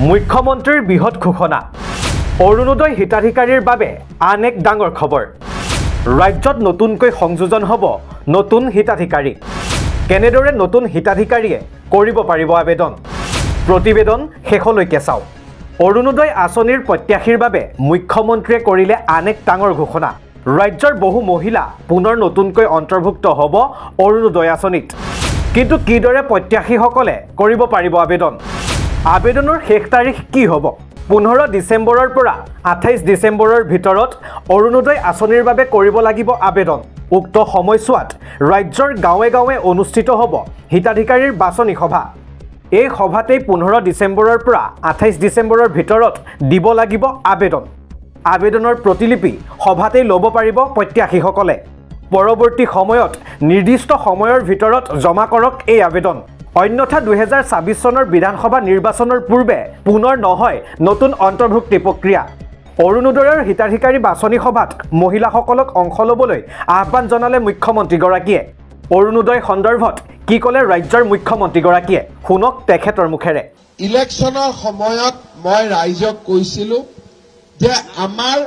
মুখ্যমন্ত্ৰীৰ বৃহৎ ঘোষণা অৰুণোদয় হিতাধিকাৰীৰ বাবে আন এক ডাঙৰ খবৰ ৰাজ্যত নতুনকৈ সংযোজন হ'ব নতুন হিতাধিকাৰী কেনেদৰে নতুন হিতাধিকাৰীয়ে কৰিব পাৰিব আবেদন প্ৰতিবেদন শেষলৈকে চাওক অৰুণোদয় আঁচনিৰ প্ৰত্যাশীৰ বাবে মুখ্যমন্ত্ৰীয়ে কৰিলে আন এক ডাঙৰ ঘোষণা ৰাজ্যৰ বহু মহিলা পুনৰ নতুনকৈ অন্তৰ্ভুক্ত হ'ব অৰুণোদয় আঁচনিত কিন্তু কিদৰে প্ৰত্যাশীসকলে কৰিব পাৰিব আবেদন আবেদনৰ শেষ তাৰিখ কি হ'ব 15 ডিসেম্বৰৰ পৰা 28 ডিসেম্বৰৰ ভিতৰত অৰুণোদয় আঁচনিৰ বাবে কৰিব লাগিব আবেদন উক্ত সময়ছোৱাত ৰাজ্যৰ গাঁৱে গাঁৱে অনুষ্ঠিত হ'ব হিতাধিকাৰীৰ বাছনি সভা এই সভাতেই 15 ডিসেম্বৰৰ পৰা 28 ডিসেম্বৰৰ ভিতৰত দিব লাগিব আবেদন আবেদনৰ প্ৰতিলিপি সভাতেই ল'ব পাৰিব প্ৰত্যাশীসকলে পৰৱৰ্তী সময়ত নিৰ্দিষ্ট সময়ৰ ভিতৰত জমা কৰক এই আবেদন অন্যথা 2026 চনৰ বিধানসভা নিৰ্বাচনৰ পূৰ্বে পুনৰ নহয় নতুন অন্তৰ্ভুক্তি প্ৰক্ৰিয়া অৰুণোদয়ৰ হিতাধিকাৰী বাছনি সভাত মহিলাসকলক অংশ ল'বলৈ আহ্বান জনালে মুখ্যমন্ত্ৰীগৰাকীয়ে অৰুণোদয় সন্দৰ্ভত কি ক'লে ৰাজ্যৰ মুখ্যমন্ত্ৰীগৰাকীয়ে শুনক তেখেতৰ মুখেৰে ইলেকশ্যনৰ সময়ত মই ৰাইজক কৈছিলোঁ যে আমাৰ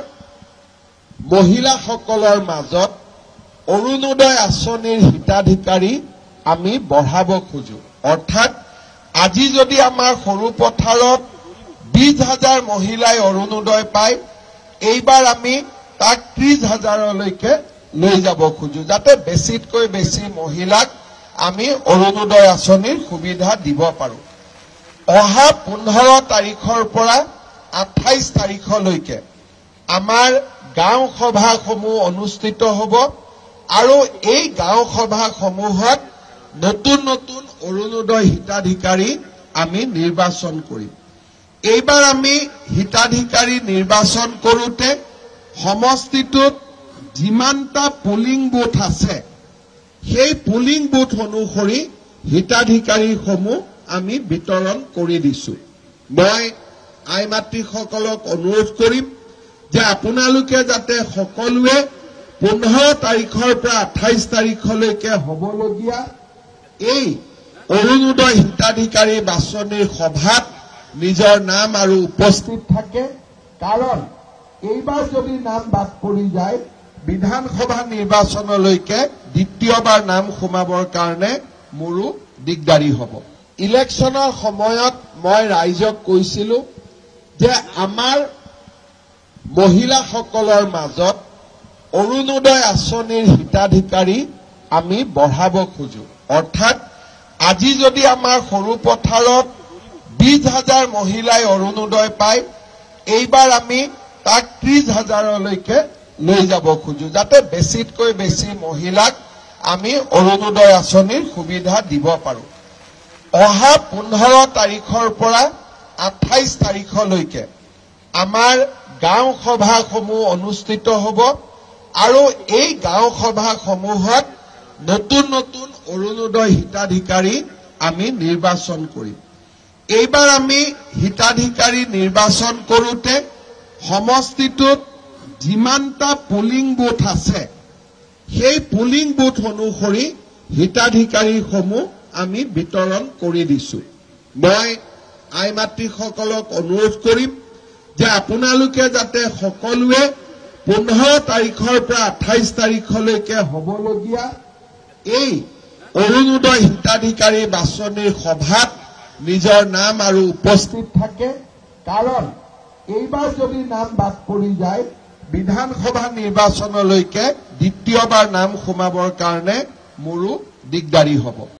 মহিলাসকলৰ মাজত অৰুণোদয় আঁচনিৰ হিতাধিকাৰী আমি বঢ়াব খোজো অৰ্থাৎ আজি যদি আমাৰ সৰু পথাৰত 20,000 মহিলাই অৰুণোদয় পায় এইবাৰ আমি তাক 30,000লৈকে লৈ যাব খোজো যাতে বেছিতকৈ বেছি মহিলাক আমি অৰুণোদয় আঁচনিৰ সুবিধা দিব পাৰো অহা 15 তাৰিখৰ পৰা 28 তাৰিখলৈকে আমাৰ গাঁও সভাসমূহ অনুষ্ঠিত হ'ব আৰু এই গাঁও সভাসমূহত নতুন নতুন অৰুণোদয় হিতাধিকাৰী আমি নিৰ্বাচন কৰিম এইবাৰ আমি হিতাধিকাৰী নিৰ্বাচন কৰোঁতে সমষ্টিটোত যিমানটা পুলিং বুথ আছে সেই পুলিং বুথ অনুসৰি হিতাধিকাৰীসমূহ আমি বিতৰণ কৰি দিছো মই আই মাতৃসকলক অনুৰোধ কৰিম যে আপোনালোকে যাতে সকলোৱে 15 তাৰিখৰ পৰা 28 তাৰিখলৈকে হ'বলগীয়া এই অৰুণোদয় হিতাধিকাৰী বাছনিৰ সভাত নিজৰ নাম আৰু উপস্থিত থাকে কাৰণ এইবাৰ যদি নাম বাদ পৰি যায় বিধানসভা নিৰ্বাচনলৈকে দ্বিতীয়বাৰ নাম সোমাবৰ কাৰণে মোৰো দিগদাৰি হ'ব ইলেকশ্যনৰ সময়ত মই ৰাইজক কৈছিলোঁ যে আমাৰ মহিলাসকলৰ মাজত অৰুণোদয় আঁচনিৰ হিতাধিকাৰী আমি বঢ়াব খোজো অৰ্থাৎ আজি যদি আমাৰ সৰু পথাৰত 20,000 মহিলাই অৰুণোদয় পায় এইবাৰ আমি তাক 30,000লৈকে লৈ যাব খোজো যাতে বেছিতকৈ বেছি মহিলাক আমি অৰুণোদয় আঁচনিৰ সুবিধা দিব পাৰো অহা 15 তাৰিখৰ পৰা 28 তাৰিখলৈকে আমাৰ গাঁও সভাসমূহ অনুষ্ঠিত হ'ব আৰু এই গাঁও সভাসমূহত নতুন নতুন অৰুণোদয় হিতাধিকাৰী আমি নিৰ্বাচন কৰিম এইবাৰ আমি হিতাধিকাৰী নিৰ্বাচন কৰোঁতে সমষ্টিটোত যিমানটা পুলিং বুথ আছে সেই পুলিং বুথ অনুসৰি হিতাধিকাৰীসমূহ আমি বিতৰণ কৰি দিছো মই আই মাতৃসকলক অনুৰোধ কৰিম যে আপোনালোকে যাতে সকলোৱে 15 তাৰিখৰ পৰা 28 তাৰিখলৈকে হ'বলগীয়া এই অৰুণোদয় হিতাধিকাৰী বাছনিৰ সভাত নিজৰ নাম আৰু উপস্থিত থাকে কাৰণ এইবাৰ যদি নাম বাদ পৰি যায় বিধানসভা নিৰ্বাচনলৈকে দ্বিতীয়বাৰ নাম সোমাবৰ কাৰণে মোৰো দিগদাৰি হ'ব